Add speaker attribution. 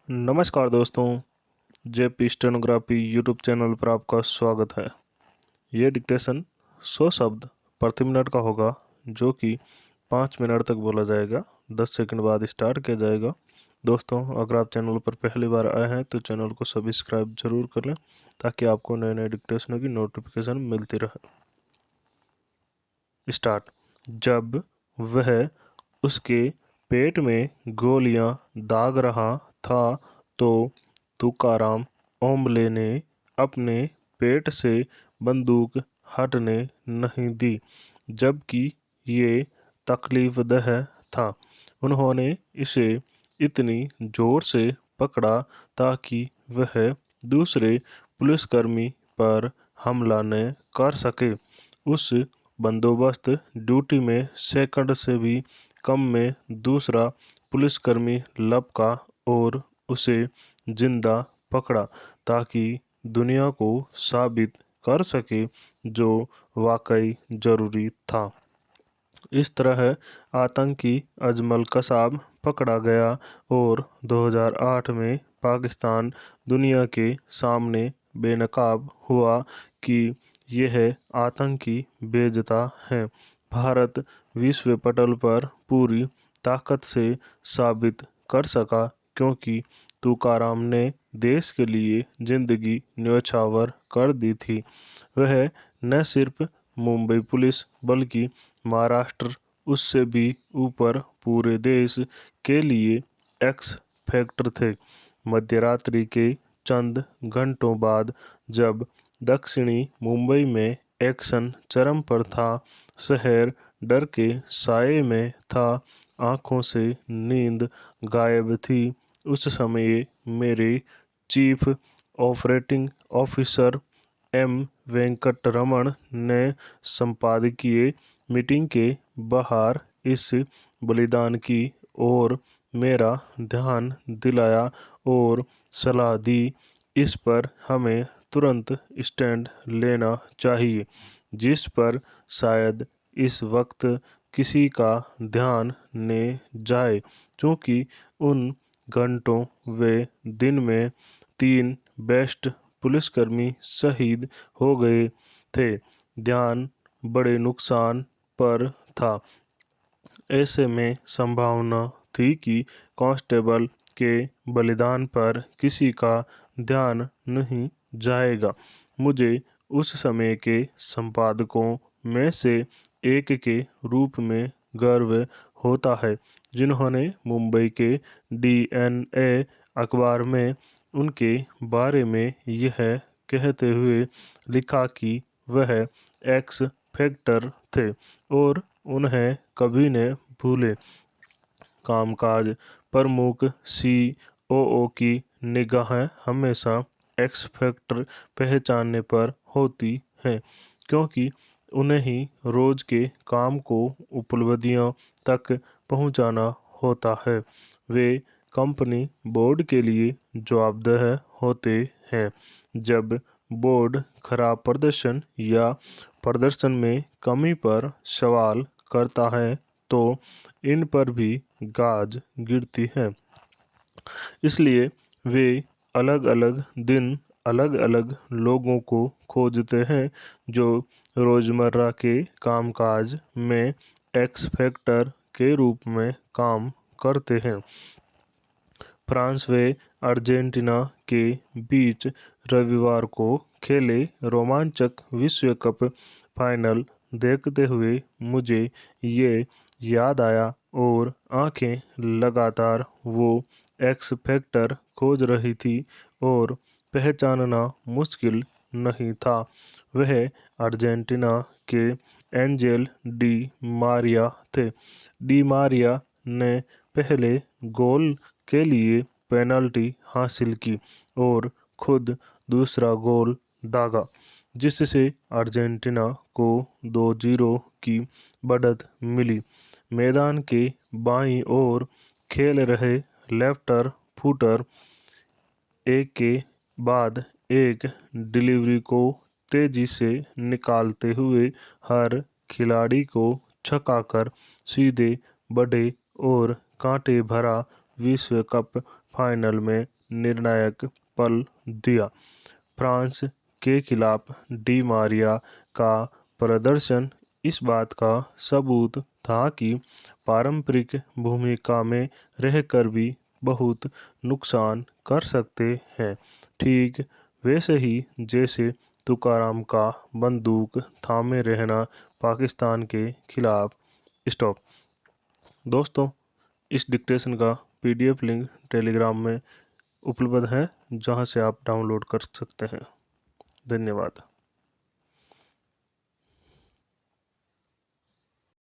Speaker 1: नमस्कार दोस्तों, JP stenography YouTube channel पर आपका स्वागत है। ये डिक्टेशन 100 शब्द प्रति मिनट का होगा, जो कि 5 मिनट तक बोला जाएगा। 10 सेकंड बाद स्टार्ट किया जाएगा। दोस्तों, अगर आप चैनल पर पहली बार आए हैं तो चैनल को सब्सक्राइब जरूर कर लें, ताकि आपको नए नए डिक्टेशनों की नोटिफिकेशन मिलती रहे। स्टार्ट। जब वह उसके पेट में गोलियां दाग रहा था तो तुकाराम ओम्बले ने अपने पेट से बंदूक हटने नहीं दी, जबकि ये तकलीफदह था। उन्होंने इसे इतनी जोर से पकड़ा ताकि वह दूसरे पुलिसकर्मी पर हमला न कर सके। उस बंदोबस्त ड्यूटी में सेकंड से भी कम में दूसरा पुलिसकर्मी लपका और उसे जिंदा पकड़ा, ताकि दुनिया को साबित कर सके जो वाकई जरूरी था। इस तरह आतंकी अजमल कसाब पकड़ा गया और 2008 में पाकिस्तान दुनिया के सामने बेनकाब हुआ कि यह आतंकी बेजता है। भारत विश्व पटल पर पूरी ताकत से साबित कर सका, क्योंकि तुकाराम ने देश के लिए जिंदगी न्यौछावर कर दी थी। वह न सिर्फ मुंबई पुलिस बल्कि महाराष्ट्र, उससे भी ऊपर पूरे देश के लिए एक्स फैक्टर थे। मध्यरात्रि के चंद घंटों बाद जब दक्षिणी मुंबई में एक्शन चरम पर था, शहर डर के साए में था, आंखों से नींद गायब थी। उस समय मेरे chief operating officer M Venkataraman ने संपादकीय मीटिंग के बाहर इस बलिदान की ओर मेरा ध्यान दिलाया और सलाह दी। इस पर हमें तुरंत स्टैंड लेना चाहिए, जिस पर शायद इस वक्त किसी का ध्यान न जाए, क्योंकि उन घंटों व दिन में 3 बेस्ट पुलिसकर्मी शहीद हो गए थे। ध्यान बड़े नुकसान पर था। ऐसे में संभावना थी कि कांस्टेबल के बलिदान पर किसी का ध्यान नहीं जाएगा। मुझे उस समय के संपादकों में से एक के रूप में गर्व होता है, जिन्होंने मुंबई के डीएनए अखबार में उनके बारे में यह कहते हुए लिखा कि वह एक्स फैक्टर थे और उन्हें कभी न भूले। कामकाज प्रमुख सीओओ की निगाहें हमेशा एक्स फैक्टर पहचानने पर होती हैं, क्योंकि उन्हें ही रोज के काम को उपलब्धियों तक पहुंचाना होता है। वे कंपनी बोर्ड के लिए जवाबदेह होते हैं। जब बोर्ड खराब प्रदर्शन या प्रदर्शन में कमी पर सवाल करता है तो इन पर भी गाज गिरती है। इसलिए वे अलग अलग दिन अलग अलग लोगों को खोजते हैं जो रोजमर्रा के कामकाज में एक्स फैक्टर के रूप में काम करते हैं। फ्रांस व अर्जेंटीना के बीच रविवार को खेले रोमांचक विश्व कप फाइनल देखते हुए मुझे ये याद आया और आंखें लगातार वो एक्स फैक्टर खोज रही थी और पहचानना मुश्किल नहीं था। वह अर्जेंटीना के एंजेल डी मारिया थे। डी मारिया ने पहले गोल के लिए पेनल्टी हासिल की और खुद दूसरा गोल दागा, जिससे अर्जेंटीना को 2-0 की बढ़त मिली। मैदान के बाईं ओर खेल रहे लेफ्टर फुटर एक के बाद एक डिलीवरी को तेजी से निकालते हुए हर खिलाड़ी को छकाकर सीधे बढ़े और कांटे भरा विश्व कप फाइनल में निर्णायक पल दिया। फ्रांस के खिलाफ डी मारिया का प्रदर्शन इस बात का सबूत था कि पारंपरिक भूमिका में रहकर भी बहुत नुकसान कर सकते हैं। ठीक वैसे ही जैसे तुकाराम का बंदूक थामे रहना पाकिस्तान के खिलाफ। स्टॉप। दोस्तों, इस डिक्टेशन का PDF लिंक टेलीग्राम में उपलब्ध है, जहां से आप डाउनलोड कर सकते हैं। धन्यवाद।